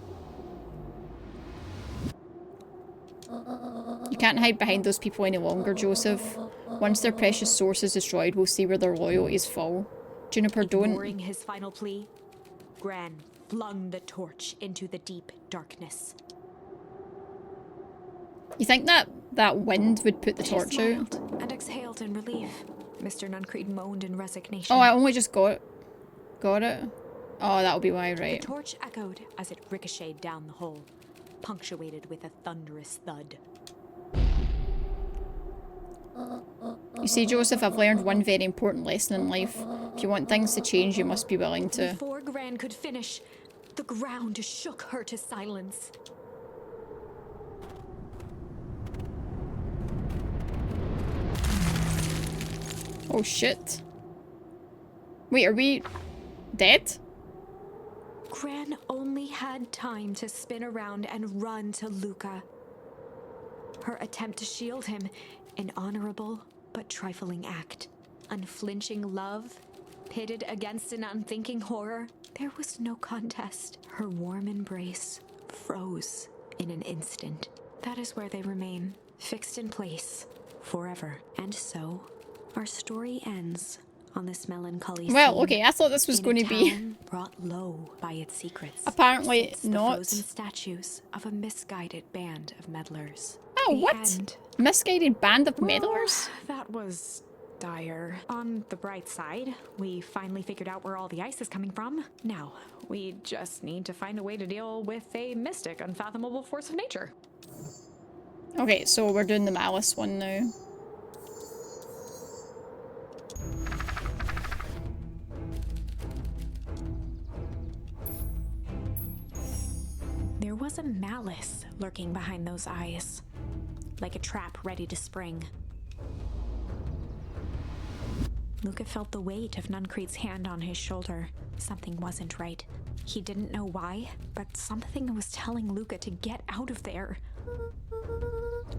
You can't hide behind those people any longer, Joseph. Once their precious source is destroyed, we'll see where their loyalties fall. Juniper, don't. Ignoring his final plea, Gran flung the torch into the deep darkness. You think that wind would put the She torch out? smiled and exhaled in relief. Mr. Nuncreed moaned in resignation. Oh, I only just got it. Oh, that'll be why, The right. torch echoed as it ricocheted down the hole, punctuated with a thunderous thud. You see, Joseph, I've learned one very important lesson in life. If you want things to change, you must be willing to... Before Gran could finish, the ground shook her to silence. Oh, shit. Wait, are we... dead? Gran only had time to spin around and run to Luca. Her attempt to shield him, an honorable but trifling act. Unflinching love, pitted against an unthinking horror. There was no contest. Her warm embrace froze in an instant. That is where they remain, fixed in place, forever. And so, our story ends on this melancholy Well, scene, okay, I thought this was in going a to be... town brought low by its secrets. Apparently sits the not. frozen statues of a misguided band of meddlers. Oh, The what? end. Misguided band of meddlers? That was dire. On the bright side, we finally figured out where all the ice is coming from. Now, we just need to find a way to deal with a mystic, unfathomable force of nature. Okay, so we're doing the malice one now. There was a malice lurking behind those eyes, like a trap ready to spring. Luca felt the weight of Nuncrete's hand on his shoulder. Something wasn't right. He didn't know why, but something was telling Luca to get out of there.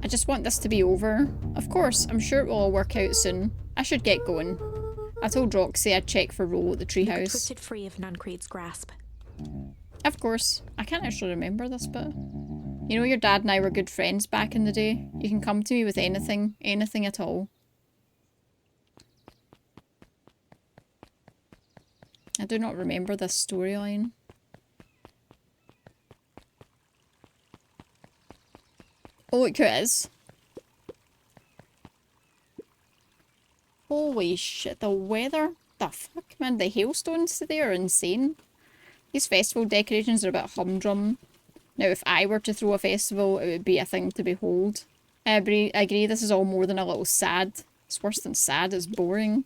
I just want this to be over. Of course, I'm sure it will all work out soon. I should get going. I told Roxy I'd check for Ro at the Luca treehouse. twisted free of Nuncrete's grasp. Of course. I can't actually remember this bit. You know, your dad and I were good friends back in the day. You can come to me with anything. Anything at all. I do not remember this storyline. Oh, look who it is. Holy shit, the weather. The fuck, man, the hailstones today are insane. These festival decorations are a bit humdrum. Now, if I were to throw a festival, it would be a thing to behold. I agree, this is all more than a little sad. It's worse than sad, it's boring.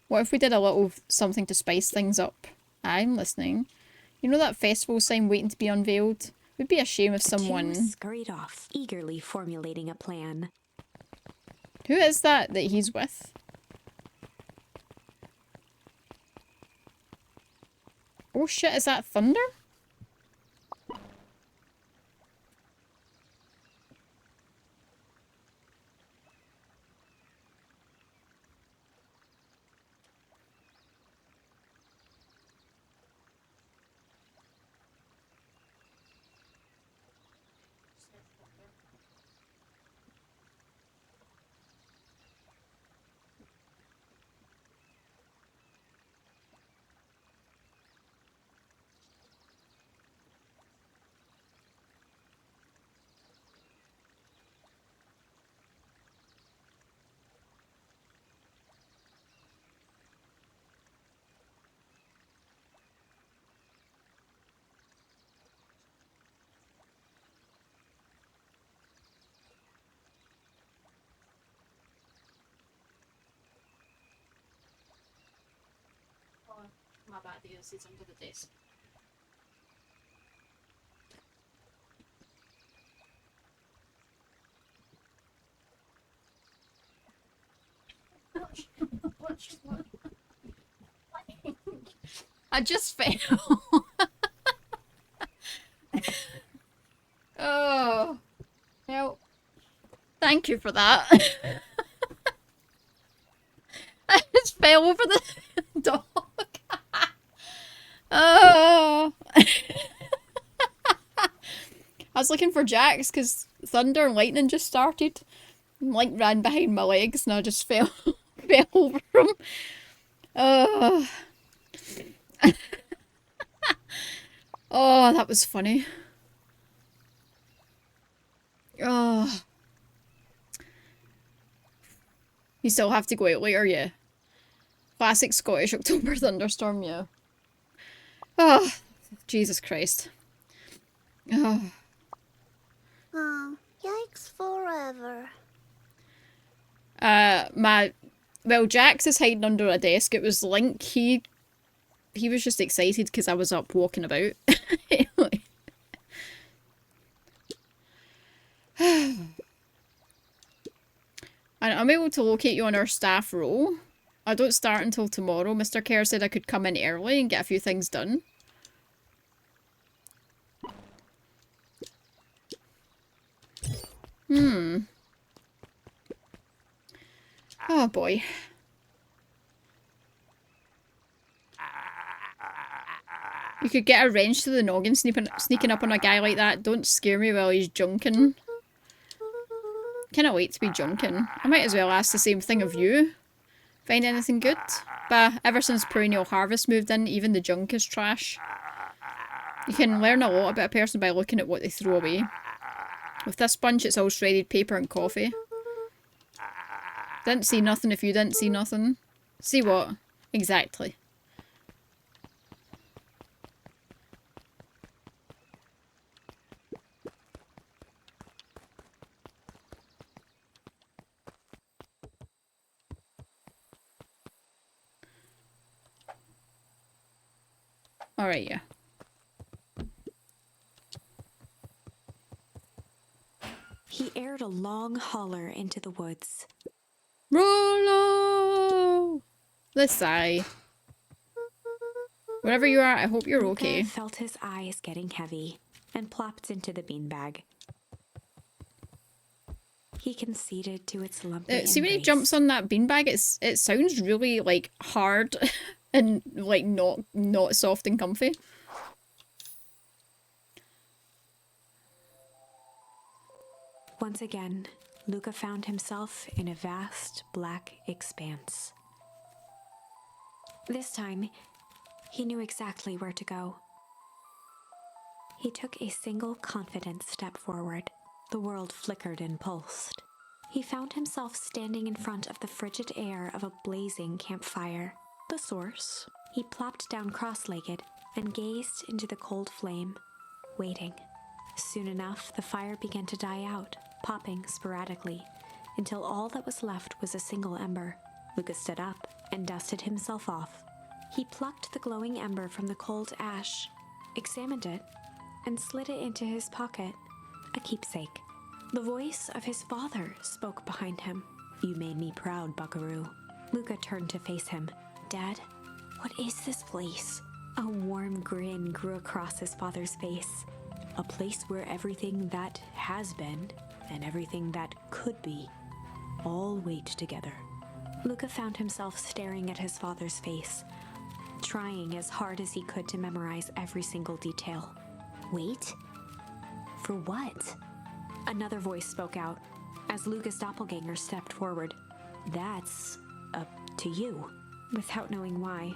What if we did a little something to spice things up? I'm listening. You know that festival sign waiting to be unveiled? It would be a shame if someone... Two scurried off, eagerly formulating a plan. Who is that he's with? Oh shit, is that thunder? My bad, it's under the desk. I just fell. Oh. Well, thank you for that. I just fell over the dog. Oh. I was looking for Jax because thunder and lightning just started. And like ran behind my legs and I just fell fell over him. Oh. Oh, that was funny. Oh. You still have to go out later, yeah. Classic Scottish October thunderstorm, yeah. Oh, Jesus Christ. Oh. Oh, yikes forever. Well, Jax is hiding under a desk. It was Link. He was just excited because I was up walking about. Anyway. And I'm able to locate you on our staff roll. I don't start until tomorrow. Mr. Kerr said I could come in early and get a few things done. Oh boy. You could get a wrench to the noggin sneaking up on a guy like that. Don't scare me while he's junking. kind of late to be junking. I might as well ask the same thing of you. Find anything good? Bah, ever since Perennial Harvest moved in, even the junk is trash. You can learn a lot about a person by looking at what they throw away. With this bunch, it's all shredded paper and coffee. Didn't see nothing if you didn't see nothing. See what? Exactly. Alright, yeah. He aired a long holler into the woods. Rollo! Let's sigh. Wherever you are, I hope you're okay. Luca felt his eyes getting heavy and plopped into the beanbag. He conceded to its lumpy See when he embrace. jumps on that beanbag, it sounds really like hard and like not soft and comfy. Once again, Luca found himself in a vast black expanse. This time, he knew exactly where to go. He took a single confident step forward. The world flickered and pulsed. He found himself standing in front of the frigid air of a blazing campfire. The source. He plopped down cross-legged and gazed into the cold flame, waiting. Soon enough, the fire began to die out, popping sporadically, until all that was left was a single ember. Luca stood up and dusted himself off. He plucked the glowing ember from the cold ash, examined it, and slid it into his pocket, a keepsake. The voice of his father spoke behind him. "You made me proud, Buckaroo." Luca turned to face him. "Dad, what is this place?" A warm grin grew across his father's face. "A place where everything that has been and everything that could be all wait together." Luca found himself staring at his father's face, trying as hard as he could to memorize every single detail. Wait? For what? Another voice spoke out as Luca's doppelganger stepped forward. "That's up to you." Without knowing why,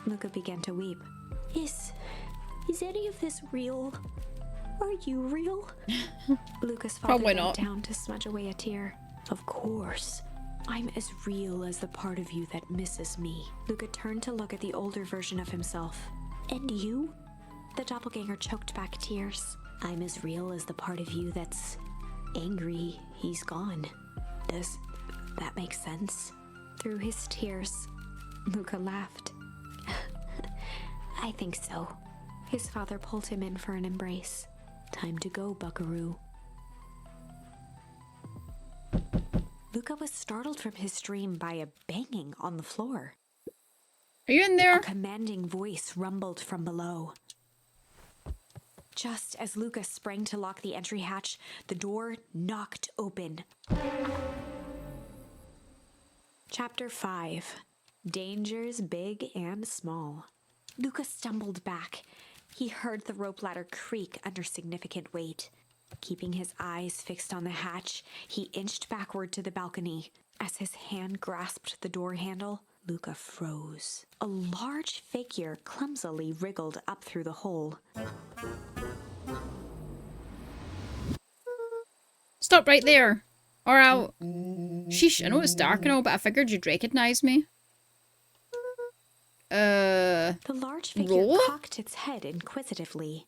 Luca began to weep. Is any of this real? Are you real? Luca's father Probably bent not. down to smudge away a tear. "Of course. I'm as real as the part of you that misses me." Luca turned to look at the older version of himself. "And you?" The doppelganger choked back tears. "I'm as real as the part of you that's angry he's gone." Does that make sense? Through his tears, Luca laughed. "I think so." His father pulled him in for an embrace. "Time to go, Buckaroo." Luca was startled from his dream by a banging on the floor. Are you in A there? commanding voice rumbled from below. Just as Luca sprang to lock the entry hatch, the door knocked open. Chapter 5. Dangers Big and Small. Luca stumbled back. He heard the rope ladder creak under significant weight. Keeping his eyes fixed on the hatch, he inched backward to the balcony. As his hand grasped the door handle, Luca froze. A large figure clumsily wriggled up through the hole. Stop right there, or I'll... Sheesh, I know it's dark and all, but I figured you'd recognize me. The large figure Roll? cocked its head inquisitively.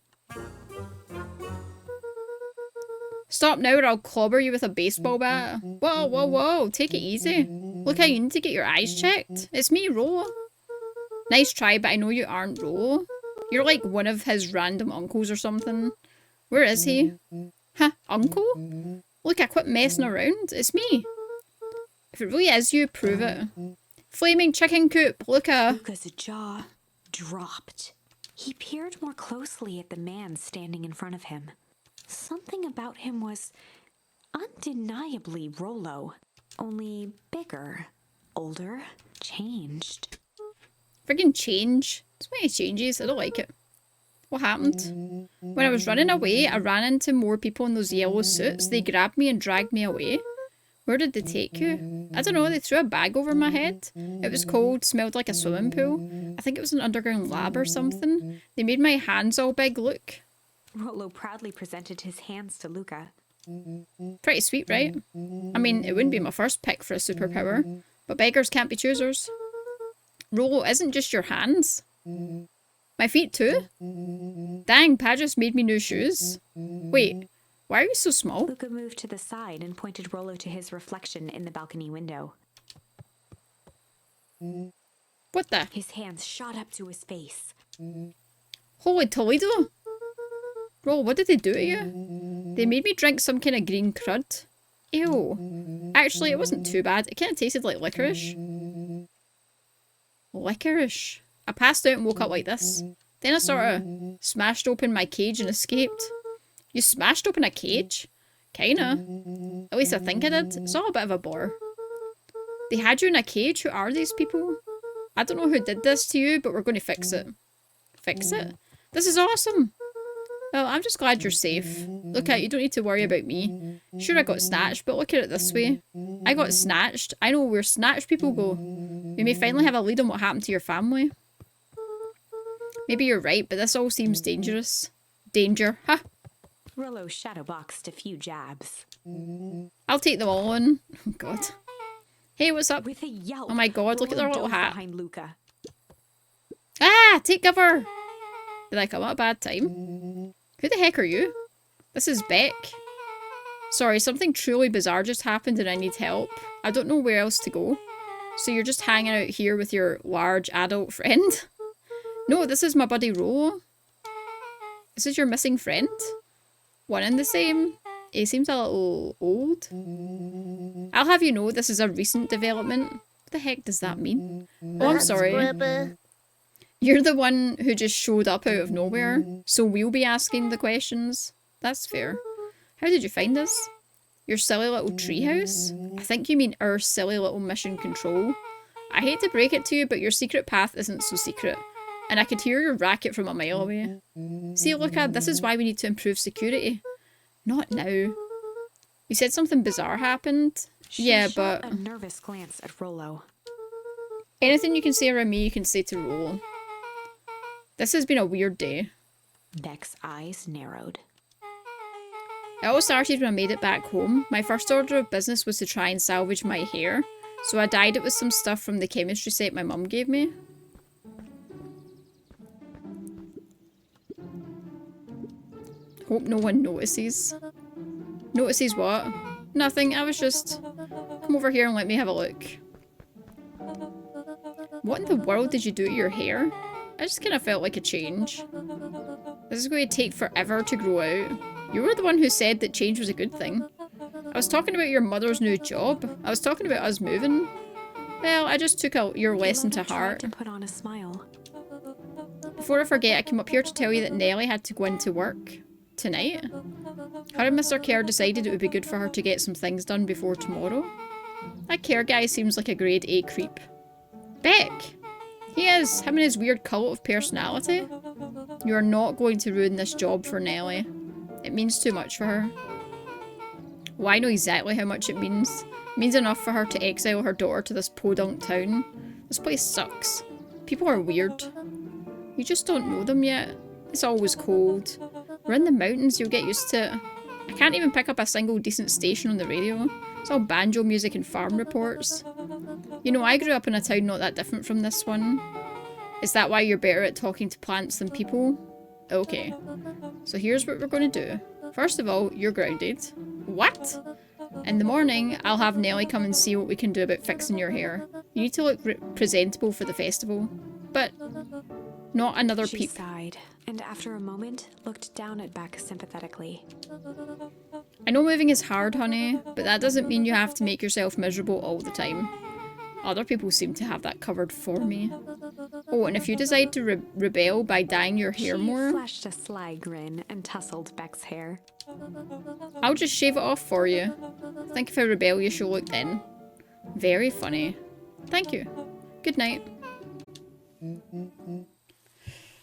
Stop now or I'll clobber you with a baseball bat. Whoa, whoa, whoa, take it easy. Look how you need to get your eyes checked. It's me, Ro. Nice try, but I know you aren't Ro. You're like one of his random uncles or something. Where is he? Huh, uncle? Look, I quit messing around. It's me. If it really is you, prove it. Flaming chicken coop, Luca's jaw dropped. He peered more closely at the man standing in front of him. Something about him was undeniably Rollo, only bigger, older, changed. Friggin' change. So many changes, I don't like it. What happened? When I was running away, I ran into more people in those yellow suits. They grabbed me and dragged me away. Where did they take you? I don't know, they threw a bag over my head. It was cold, smelled like a swimming pool. I think it was an underground lab or something. They made my hands all big, look. Rollo proudly presented his hands to Luca. Pretty sweet, right? I mean, it wouldn't be my first pick for a superpower, but beggars can't be choosers. Rollo isn't just your hands. My feet too? Dang, Pa just made me new shoes. Wait, why are you so small? Luca moved to the side and pointed Rollo to his reflection in the balcony window. What the? His hands shot up to his face. Holy Toledo! Rollo, what did they do to you? They made me drink some kind of green crud. Ew. Actually, it wasn't too bad. It kind of tasted like licorice. Licorice. I passed out and woke up like this. Then I sort of smashed open my cage and escaped. You smashed open a cage? Kinda. At least I think I did. It's all a bit of a blur. They had you in a cage? Who are these people? I don't know who did this to you, but we're going to fix it. Fix it? This is awesome! Well, I'm just glad you're safe. Look at you, don't need to worry about me. Sure, I got snatched, but look at it this way. I got snatched. I know where snatched people go. We may finally have a lead on what happened to your family. Maybe you're right, but this all seems dangerous. Danger, huh? Rollo shadowboxed a few jabs. I'll take them all on. Oh god. Hey, what's up? With a yelp, Oh my god, look at their Rollo little dove hat. behind Luca. Ah, take cover! Did I come at a bad time? Who the heck are you? This is Beck. Sorry, something truly bizarre just happened and I need help. I don't know where else to go. So you're just hanging out here with your large adult friend? No, this is my buddy Rollo. This is your missing friend? One and the same. He seems a little old. I'll have you know this is a recent development. What the heck does that mean? Oh, I'm sorry. You're the one who just showed up out of nowhere, so we'll be asking the questions. That's fair. How did you find us? Your silly little treehouse? I think you mean our silly little mission control. I hate to break it to you, but your secret path isn't so secret. And I could hear your racket from a mile away. See, Luca, this is why we need to improve security. Not now. You said something bizarre happened? Yeah, but... a nervous glance at Rollo. Anything you can say around me, you can say to Rollo. This has been a weird day. Beck's eyes narrowed. It all started when I made it back home. My first order of business was to try and salvage my hair, so I dyed it with some stuff from the chemistry set my mum gave me. Hope no one notices. Notices what? Nothing, I was just... Come over here and let me have a look. What in the world did you do to your hair? I just kind of felt like a change. This is going to take forever to grow out. You were the one who said that change was a good thing. I was talking about your mother's new job. I was talking about us moving. Well, I just took your lesson to heart. And put on a smile. Before I forget, I came up here to tell you that Nellie had to go into work. Tonight? Her and Mr. Kerr decided it would be good for her to get some things done before tomorrow. That Kerr guy seems like a grade A creep. Beck! He is, him and his weird cult of personality. You are not going to ruin this job for Nellie. It means too much for her. Well, I know exactly how much it means. It means enough for her to exile her daughter to this podunk town. This place sucks. People are weird. You just don't know them yet. It's always cold. We're in the mountains, you'll get used to it. I can't even pick up a single decent station on the radio. It's all banjo music and farm reports. You know, I grew up in a town not that different from this one. Is that why you're better at talking to plants than people? Okay. So here's what we're going to do. First of all, you're grounded. What? In the morning, I'll have Nellie come and see what we can do about fixing your hair. You need to look presentable for the festival. But not another She peep. sighed, and after a moment, looked down at Beck sympathetically. I know moving is hard, honey, but that doesn't mean you have to make yourself miserable all the time. Other people seem to have that covered for me. Oh, and if you decide to rebel by dyeing your hair more... She flashed a sly grin and tousled Beck's hair. I'll just shave it off for you. Think of how rebellious you'll look then. Very funny. Thank you. Good night.